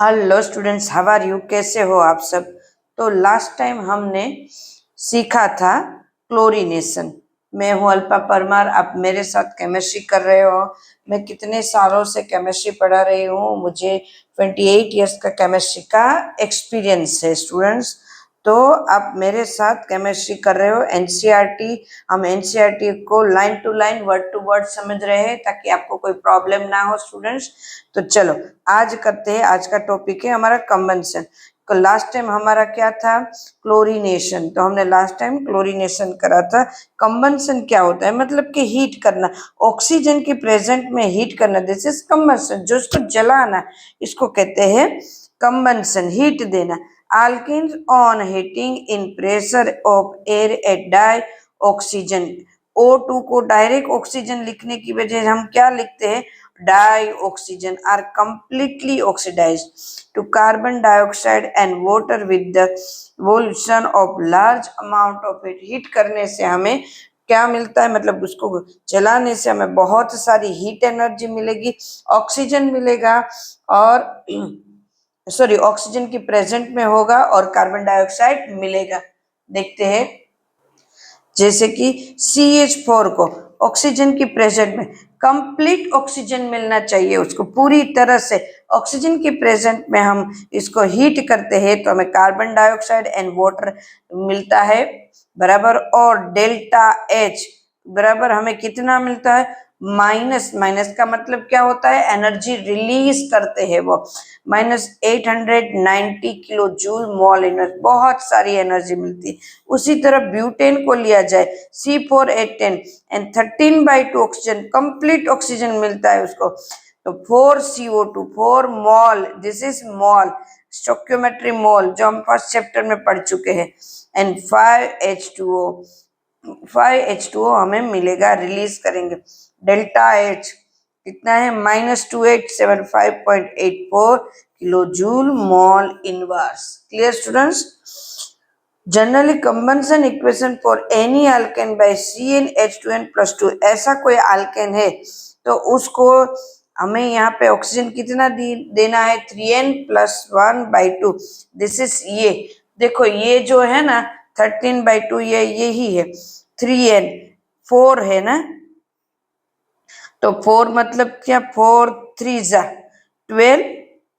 Hello students, how are you? कैसे हो आप सब? तो लास्ट टाइम हमने सीखा था क्लोरीनेशन। मैं हूँ अल्पा परमार, आप मेरे साथ केमिस्ट्री कर रहे हो। मैं कितने सालों से केमिस्ट्री पढ़ा रही हूँ, मुझे 28 इयर्स का केमिस्ट्री का एक्सपीरियंस है स्टूडेंट्स। तो आप मेरे साथ केमिस्ट्री कर रहे हो एनसीईआरटी। हम एनसीईआरटी को line to line word to word समझ रहे हैं ताकि आपको कोई प्रॉब्लम ना हो स्टूडेंट्स। तो चलो आज करते हैं। आज का टॉपिक है हमारा कंबंशन। तो लास्ट टाइम हमारा क्या था? क्लोरीनेशन। तो हमने लास्ट टाइम क्लोरीनेशन करा था। कंबंशन क्या होता है? मतलब कि हीट करना, ऑक्सीजन की प्रेजेंट में हीट करना। This is combustion. जो इसको जलाना, इसको कहते हैं कंबंशन, हीट देना। alkenes on heating in pressure of air at die oxygen. O2 को डायरेक्ट ऑक्सीजन लिखने की वजह हम क्या लिखते हैं? Dioxygen are completely oxidized to carbon dioxide and water with the evolution of large amount of heat. Heat करने से हमें क्या मिलता है? मतलब उसको जलाने से हमें बहुत सारी हीट एनर्जी मिलेगी, ऑक्सीजन मिलेगा, और सॉरी ऑक्सीजन की प्रेजेंट में होगा और कार्बन डाइऑक्साइड मिलेगा। देखते हैं, जैसे कि CH4 को ऑक्सीजन की प्रेजेंट में कंप्लीट ऑक्सीजन मिलना चाहिए, उसको पूरी तरह से ऑक्सीजन की प्रेजेंट में हम इसको हीट करते हैं तो हमें कार्बन डाइऑक्साइड एंड वाटर मिलता है, बराबर। और डेल्टा H बराबर हमें कितना मिलता है? माइनस। माइनस का मतलब क्या होता है? एनर्जी रिलीज करते हैं वो। -890 किलो जूल मॉल एनर्जी, बहुत सारी एनर्जी मिलती है। उसी तरह ब्यूटेन को लिया जाए, C4H10 and 13/2 oxygen, complete oxygen मिलता है उसको। तो 4CO2, 4 mall, this is mall, stoichiometry mall जो हम फर्स्ट चैप्टर में पढ़ चुके हैं। एंड 5H2O, 5H2O हमें मिलेगा, रिलीज करेंगे। डेल्टा H कितना है? -2875.84 kilo joule mol inverse. Clear students? Generally combustion equation for any alkane by CnH2n+2, ऐसा कोई अल्केन है तो उसको हमें यहाँ पे ऑक्सीजन कितना देना है? 3n+1/2। दिस इज ये देखो, ये जो है ना 13/2, ये यही है। 3n 4 है ना, तो 4 मतलब क्या? 4 3 12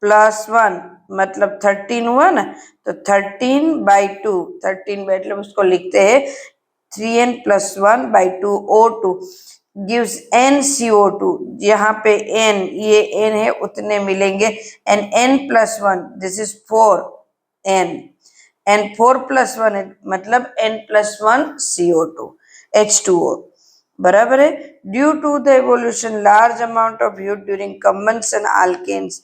+ 1 मतलब 13 हुआ ना, तो 13/2, 13 मतलब उसको लिखते हैं 3n+1/2 O2 gives NCO2। यहाँ पे n, ये n है, उतने मिलेंगे। And n+1, this is 4n, and 4+1 मतलब n+1 CO2 H2O, बराबर है। Due to the evolution large amount of heat during combustion alkanes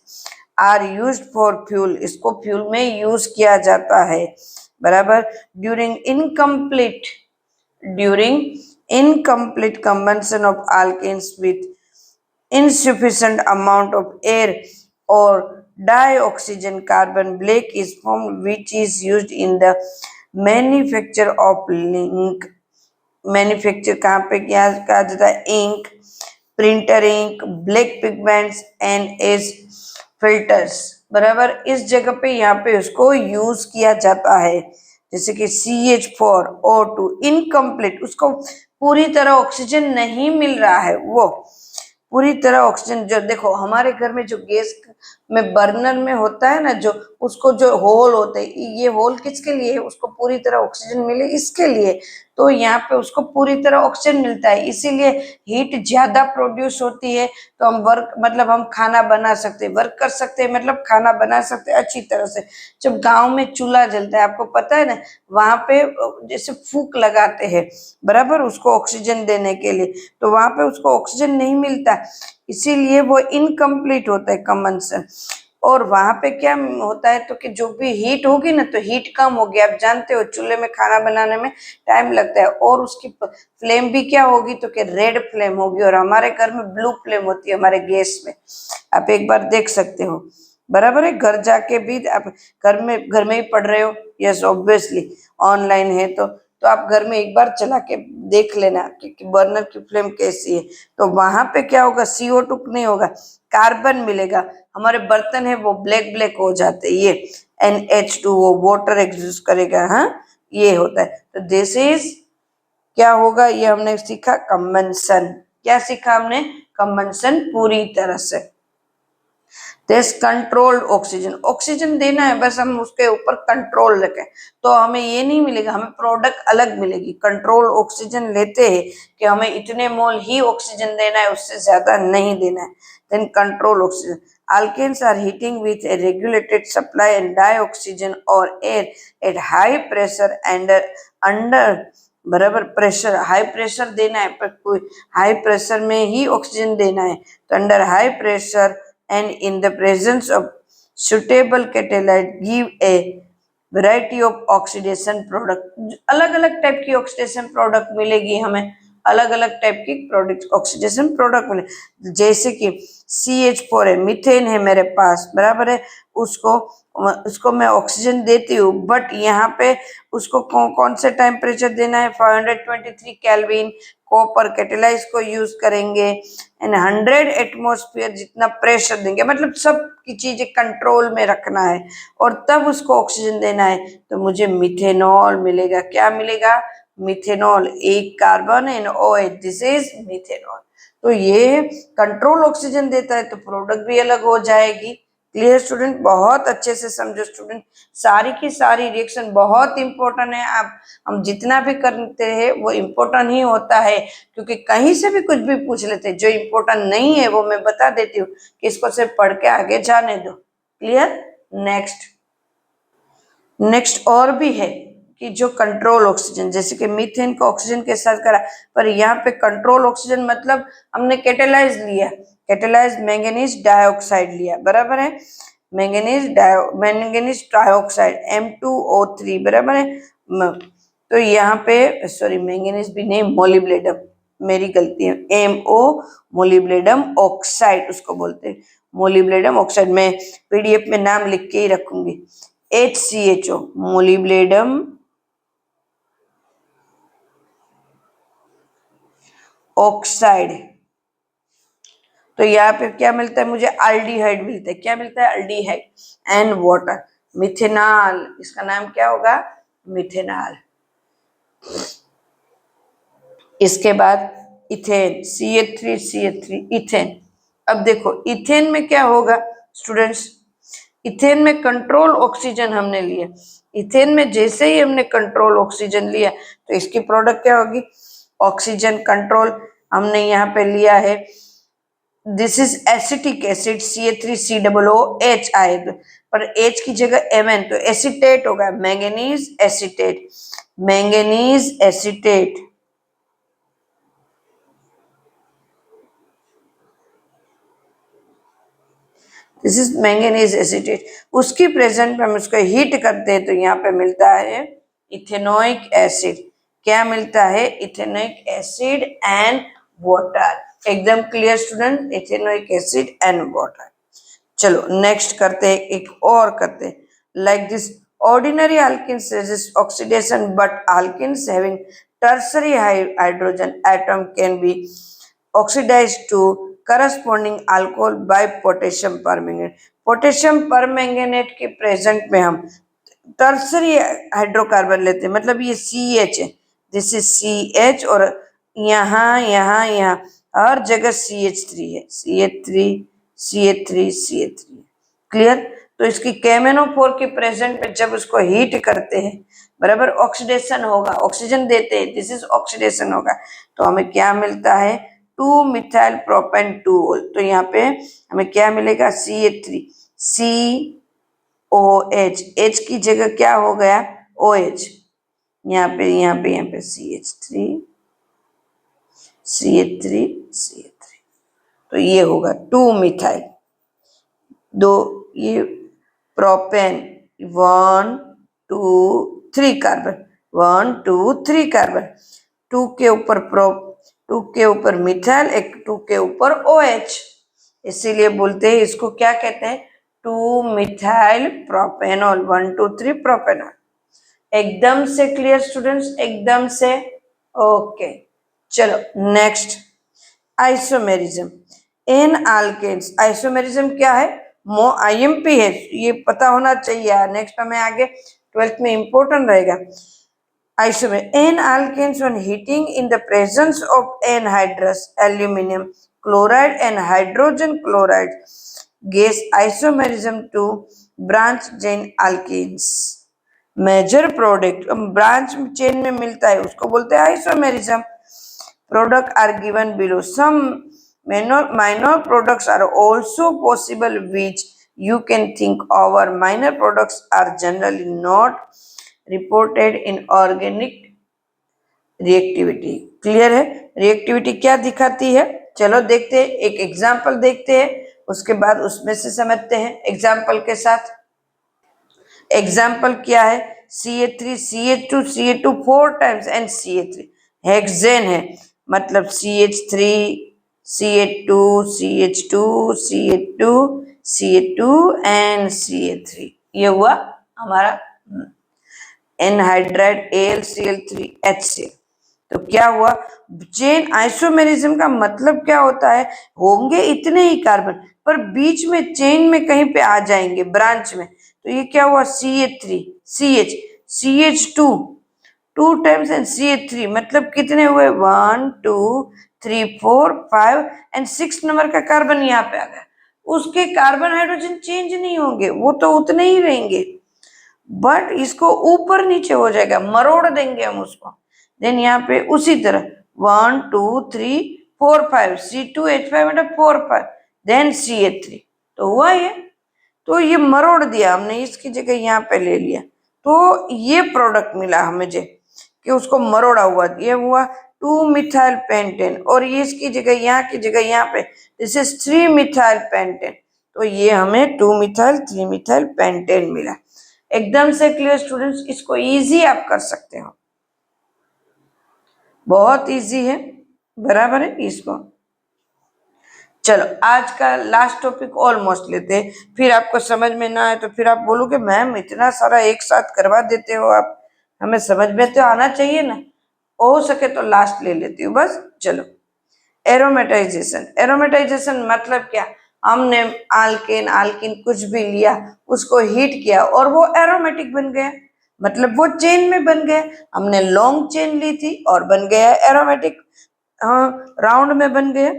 are used for fuel, इसको फ्यूल में यूज किया जाता है, बराबर। During incomplete combustion of alkanes with insufficient amount of air or dioxygen carbon black is formed, which is used in the manufacture of link। Manufacture कहाँ पे क्या कहा जाता है? Ink, printer ink, black pigments and as filters, बराबर। इस जगह पे यहाँ पे उसको यूज किया जाता है। जैसे कि CH4O2 इनकम्प्लीट, उसको पूरी तरह ऑक्सीजन नहीं मिल रहा है, वो पूरी तरह ऑक्सीजन। जो देखो हमारे घर में जो गैस में बर्नर में होता है ना, जो उसको जो होल होते हैं, ये होल किसके लिए है? उसको पूरी तरह ऑक्सीजन मिले, इसके लिए। तो यहाँ पे उसको पूरी तरह ऑक्सीजन मिलता है, इसीलिए हीट ज्यादा प्रोड्यूस होती है। तो हम वर्क मतलब हम खाना बना सकते हैं, वर्क कर सकते हैं, मतलब खाना बना सकते हैं अच्छी तरह से। जब गांव में चूल्हा जलता है, आपको पता है ना, वहां पे जैसे फूक लगाते हैं, बराबर, उसको ऑक्सीजन देने के लिए। तो वहां पे उसको ऑक्सीजन नहीं मिलता, इसीलिए वो इनकम्प्लीट होता है कंबंशन। और वहां पे क्या होता है? तो कि जो भी हीट होगी ना, तो हीट कम होगी। आप जानते हो चूल्हे में खाना बनाने में टाइम लगता है, और उसकी फ्लेम भी क्या होगी? तो कि रेड फ्लेम होगी। और हमारे घर में ब्लू फ्लेम होती है हमारे गैस में, आप एक बार देख सकते हो, बराबर है। घर जाके भी आप घर में ही पढ़ रहे हो, यस ऑब्वियसली ऑनलाइन है तो आप घर में एक बार चला के देख लेना कि बर्नर की फ्लेम कैसी है। तो वहां पे क्या होगा, CO2 नहीं होगा, कार्बन मिलेगा, हमारे बर्तन है वो ब्लैक ब्लैक हो जाते हैं। ये NH2O वाटर एक्सड्यूस करेगा। हाँ, ये होता है। तो दिस इज क्या होगा, ये हमने सीखा कंबंशन। क्या सीखा हमने, कंबंशन पूरी तरह से। दिस कंट्रोल्ड ऑक्सीजन, ऑक्सीजन देना है बस, हम उसके ऊपर कंट्रोल रखें तो हमें ये नहीं मिलेगा, हमें प्रोडक्ट अलग मिलेगी। कंट्रोल ऑक्सीजन लेते हैं कि हमें इतने मोल ही ऑक्सीजन देना है, उससे ज्यादा नहीं देना है। Then control oxygen, alkanes are heating with a regulated supply and dioxygen or air at high pressure and under बराबर प्रेशर, हाई प्रेशर देना है पर कोई हाई प्रेशर में ही ऑक्सीजन देना है। तो under high pressure and in the presence of suitable catalyte give a variety of oxidation product। अलग अलग टाइप की ऑक्सीडेशन प्रोडक्ट मिलेगी हमें, अलग अलग टाइप की प्रोडक्ट ऑक्सीडेशन प्रोडक्ट मिले। जैसे कि CH4 है, मीथेन है मेरे पास, बराबर है, उसको उसको मैं ऑक्सीजन देती हूँ, बट यहाँ पे उसको कौन से टेम्परेचर देना है, 523 केल्विन। कॉपर कैटेलाइज को यूज करेंगे एंड 100 एटमॉस्फेयर जितना प्रेशर देंगे, मतलब सब की चीजें कंट्रोल में रखना है और तब उसको ऑक्सीजन देना है। तो मुझे मिथेनॉल मिलेगा। क्या मिलेगा, मिथेनॉल, एक carbon and OH, this is methanol. तो ये कंट्रोल ऑक्सीजन देता है तो प्रोडक्ट भी अलग हो जाएगी। क्लियर स्टूडेंट, बहुत अच्छे से समझो स्टूडेंट, सारी की सारी रिएक्शन बहुत इंपॉर्टेंट है। आप हम जितना भी करते हैं वो इम्पोर्टेंट ही होता है, क्योंकि कहीं से भी कुछ भी पूछ लेते हैं। जो इम्पोर्टेंट नहीं है वो मैं बता देती हूँ कि इसको सिर्फ पढ़ के आगे जाने दो। क्लियर। नेक्स्ट नेक्स्ट और भी है कि जो कंट्रोल ऑक्सीजन, जैसे कि मीथेन को ऑक्सीजन के साथ करा, पर यहाँ पे कंट्रोल ऑक्सीजन मतलब हमने कैटेलाइज लिया, कैटेलाइज मैंगनीज डाइऑक्साइड लिया, बराबर है, मैंगनीज डाइऑक्साइड M2O3, बराबर है। तो यहाँ पे सॉरी मैंगनीज भी नहीं, मोलिब्लेडम, मेरी गलती है, MO मोलिब्लेडम ऑक्साइड उसको बोलते हैं, मोलिब्लेडम ऑक्साइड। मैं PDF में नाम लिख के ही रखूंगी, HCHO मोलिब्लेडम ऑक्साइड। तो यहाँ पे क्या मिलता है मुझे, अल्डिहाइड मिलता है। क्या मिलता है, अल्डिहाइड एंड वाटर, मिथेनॉल, इसका नाम क्या होगा, मिथेनॉल। इसके बाद इथेन, CH3 इथेन। अब देखो इथेन में क्या होगा स्टूडेंट्स, इथेन में कंट्रोल ऑक्सीजन हमने लिया, इथेन में जैसे ही हमने कंट्रोल ऑक्सीजन लिया तो इसकी प्रोडक्ट क्या होगी, ऑक्सीजन कंट्रोल। हमने यहाँ पे लिया है, this is acetic acid CH3COOH आए, पर H की जगह Mn, तो एसिटेट होगा, manganese acetate, manganese acetate. This is manganese acetate. उसकी प्रेजेंट में हम उसको हीट करते हैं तो यहाँ पे मिलता है इथेनोइक एसिड। क्या मिलता है, इथेनोइक एसिड एंड वाटर। एकदम clear student, ethanoic acid and water. चलो नेक्स्ट करते हैं, एक और करते हैं। Like this ordinary alkenes resist oxidation, but alkenes having tertiary hydrogen atom can be oxidized to corresponding alcohol by potassium permanganate। Potassium permanganate के present में हम टर्सरी हाइड्रोकार्बन लेते हैं, मतलब ये CH है, दिस इज CH, और यहाँ यहाँ यहाँ हर जगह CH3 है, CH3। क्लियर। तो इसकी KMnO4 के प्रेजेंट में जब उसको हीट करते हैं, बराबर, ऑक्सीडेशन होगा, ऑक्सीजन देते हैं, दिस इज ऑक्सीडेशन होगा, तो हमें क्या मिलता है, 2 मिथाइल प्रोपेन 2। तो यहाँ पे हमें क्या मिलेगा, CH3 COH, H की जगह क्या हो गया, OH, यहाँ पे CH3। तो ये होगा 2 मिथाइल, दो ये प्रोपेन, 1 2 3 कार्बन, 1 2 3 कार्बन, 2 के ऊपर 2 के ऊपर मिथाइल, एक 2 के ऊपर OH, इसीलिए बोलते हैं इसको क्या कहते हैं, 2 मिथाइल प्रोपेनॉल, 1 2 3 प्रोपेनॉल। एकदम से क्लियर स्टूडेंट्स, एकदम से। ओके, चलो next, isomerism. N alkenes, isomerism क्या है? मो आईएमपी है, ये पता होना चाहिए, नेक्स्ट हमें आगे 12th में इंपॉर्टेंट रहेगा। Isomer N alkanes when heating in the presence of anhydrous aluminum chloride and hydrogen chloride gas isomerism to branch chain alkenes. Major product branch chain में मिलता है उसको बोलते हैं isomerism. Product are given below, some minor products are also possible which you can think over. Minor products are generally not reported in organic reactivity. Clear है? Reactivity क्या दिखाती है? चलो देखते हैं, एक एग्जाम्पल देखते हैं, उसके बाद उसमें से समझते हैं एग्जाम्पल के साथ। एग्जाम्पल क्या है? CH3 CH2 CH2 4 times and CH3 hexane है, मतलब CH3 CH2 CH2 CH2 CH2 and CH3, ये हुआ हमारा एनहाइड्राइड AlCl3HCl। तो क्या हुआ? चेन आइसोमेरिज्म का मतलब क्या होता है? होंगे इतने ही कार्बन पर बीच में चेन में कहीं पे आ जाएंगे ब्रांच में, तो ये क्या हुआ? CH3 CH CH2 2 times and CH3, मतलब कितने हुए? 1 2 3 4 5 एंड 6 नंबर का कार्बन यहाँ पे आ गया। उसके कार्बन हाइड्रोजन चेंज नहीं होंगे, वो तो उतने ही रहेंगे, बट इसको ऊपर नीचे हो जाएगा, मरोड़ देंगे हम उसको। देन यहाँ पे उसी तरह 1 2 3 4 5 C2H5 मतलब 4 5 देन CH3, तो हुआ ये। तो ये मरोड़ दिया हमने, इसकी जगह यहाँ पे ले लिया, तो ये प्रोडक्ट मिला हमें जे कि उसको मरोड़ा हुआ, ये हुआ 2 मिथाइल पेंटेन, और ये इसकी जगह यहाँ की जगह यहाँ पे दिस इज 3 मिथाइल पेंटेन, तो ये हमें 2 मिथाइल 3 मिथाइल पेंटेन मिला। एकदम से क्लियर स्टूडेंट्स? इसको इजी आप कर सकते हो, बहुत इजी है, बराबर है इसको। चलो आज का लास्ट टॉपिक ऑलमोस्ट लेते हैं, फिर आपको समझ में ना आए तो फिर आप बोलोगे मैम इतना सारा एक साथ करवा देते हो आप, हमें समझ में तो आना चाहिए ना। हो सके तो लास्ट ले लेती हूँ बस। चलो, एरोमेटाइजेशन। एरोमेटाइजेशन मतलब क्या? हमने आल्केन आल्किन कुछ भी लिया, उसको हीट किया और वो एरोमेटिक बन गया, मतलब वो चेन में बन गया। हमने लॉन्ग चेन ली थी और बन गया एरोमेटिक, राउंड में बन गया।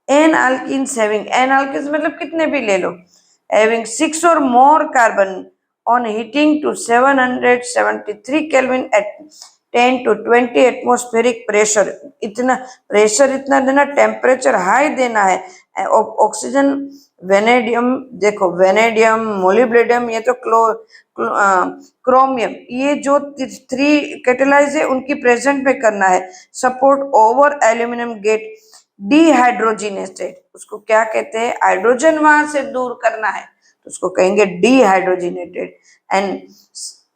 N alkenes having, n alkenes मतलब कितने भी ले लो, having 6 or more carbon on heating to 773 Kelvin at 10 to 20 atmospheric pressure, इतना प्रेशर इतना देना, टेम्परेचर हाई देना है। ऑक्सीजन, वेनेडियम, देखो वेनेडियम, मोलिब्डेनम, ये तो क्रोमियम, ये जो 3 कैटेलाइज है उनकी प्रेजेंट में करना है। सपोर्ट ओवर एल्यूमिनियम गेट डिहाइड्रोजिनेटेड, उसको क्या कहते हैं? हाइड्रोजन वहां से दूर करना है तो उसको कहेंगे dehydrogenated. And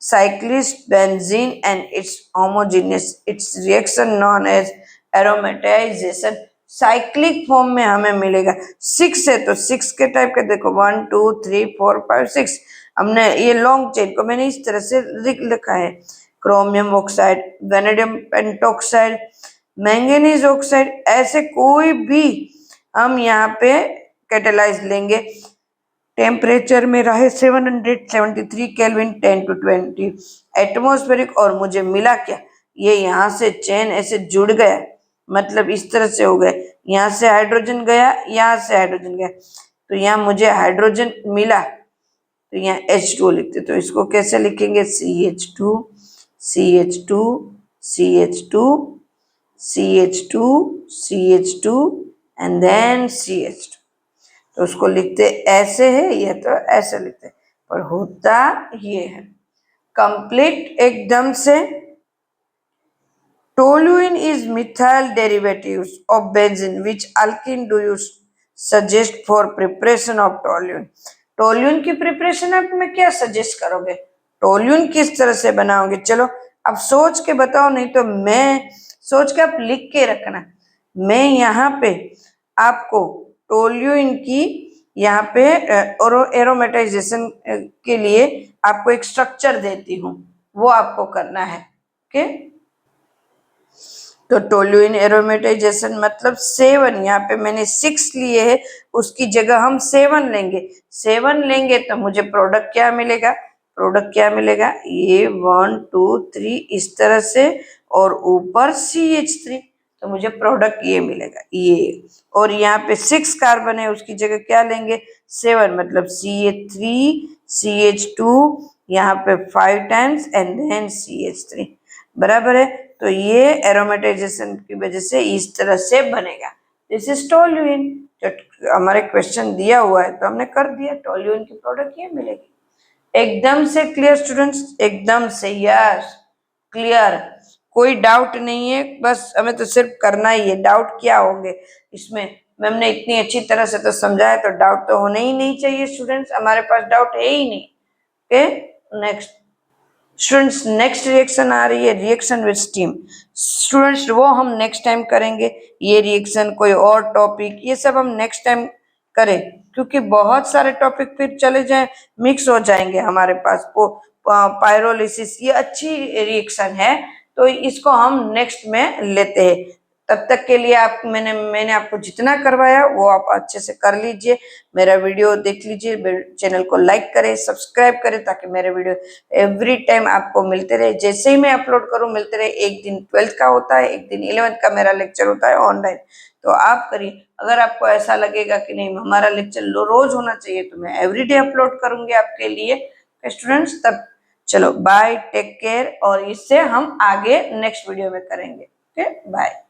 cyclist benzene and its homogeneous, its reaction known as aromatization, cyclic form में हमें मिलेगा। 6 है तो 6 के टाइप के देखो 1 2 3 4 5 6, हमने ये लॉन्ग चेन को मैंने इस तरह से लिखा है, chromium oxide, vanadium pentoxide, manganese oxide, ऐसे कोई भी हम यहाँ पे कैटेलाइज लेंगे, टेम्परेचर में रहे 773 केल्विन 10 to 20 एटमॉस्फेरिक, और मुझे मिला क्या? ये यहाँ से चेन ऐसे जुड़ गया, मतलब इस तरह से हो गए, यहाँ से हाइड्रोजन गया, यहाँ से हाइड्रोजन गया, तो यहाँ मुझे हाइड्रोजन मिला, तो यहाँ H2 लिखते, तो इसको कैसे लिखेंगे? CH2 CH2 CH2 CH2 CH2 and then CH2, तो उसको लिखते ऐसे है, ये तो ऐसे लिखते, पर होता ये है कंप्लीट एकदम से। Toluene is methyl derivatives of benzene, which alkyne do you suggest for preparation of toluene? Toluene की प्रिपरेशन आप में क्या सजेस्ट करोगे? टोल्यूइन किस तरह से बनाओगे? चलो अब सोच के बताओ, नहीं तो मैं सोच के आप लिख के रखना। मैं यहाँ पे आपको टोल्यूइन की यहाँ पे एरोमेटाइजेशन के लिए आपको एक स्ट्रक्चर देती हूँ, वो आपको करना है। ओके, तो टोल्यूइन एरोमेटाइजेशन मतलब 7, यहाँ पे मैंने 6 लिए है, उसकी जगह हम 7 लेंगे। 7 लेंगे तो मुझे प्रोडक्ट क्या मिलेगा, प्रोडक्ट क्या मिलेगा, ये 1 2 3 इस तरह से, और ऊपर CH3, तो मुझे प्रोडक्ट ये मिलेगा ये। और यहाँ पे 6 कार्बन है, उसकी जगह क्या लेंगे, 7, मतलब CH3 CH2, यहाँ पे 5 टाइम्स एंड देन CH3, बराबर है। तो ये एरोमेटाइजेशन की वजह से इस तरह से बनेगा। This is toluene. जो हमारे क्वेश्चन दिया हुआ है तो हमने कर दिया, टोल्यूइन की प्रोडक्ट ये मिलेगी। एकदम से क्लियर स्टूडेंट्स, एकदम से यस क्लियर, कोई डाउट नहीं है, बस हमें तो सिर्फ करना ही है। डाउट क्या होंगे इसमें, मैम ने इतनी अच्छी तरह से तो समझाया, तो डाउट तो होने ही नहीं चाहिए स्टूडेंट्स, हमारे पास डाउट है ही नहीं। Okay, next students, next reaction आ रही है रिएक्शन विद स्टीम। स्टूडेंट्स वो हम नेक्स्ट टाइम करेंगे, ये रिएक्शन कोई और टॉपिक ये सब हम नेक्स्ट टाइम करें, क्योंकि बहुत सारे टॉपिक फिर चले जाए, मिक्स हो जाएंगे हमारे पास। वो पायरोलिसिस ये अच्छी रिएक्शन है, तो इसको हम नेक्स्ट में लेते हैं। तब तक के लिए आप मैंने आपको जितना करवाया वो आप अच्छे से कर लीजिए, मेरा वीडियो देख लीजिए, चैनल को लाइक करें, सब्सक्राइब करें, ताकि मेरे वीडियो एवरी टाइम आपको मिलते रहे, जैसे ही मैं अपलोड करूं मिलते रहे। एक दिन 12th का होता है, एक दिन 11th का मेरा लेक्चर होता है ऑनलाइन, तो आप करिए। अगर आपको ऐसा लगेगा कि नहीं हमारा लेक्चर रोज होना चाहिए, तो मैं एवरीडे अपलोड करूंगी आपके लिए स्टूडेंट्स। तब चलो बाय, टेक केयर, और इससे हम आगे नेक्स्ट वीडियो में करेंगे। Okay bye.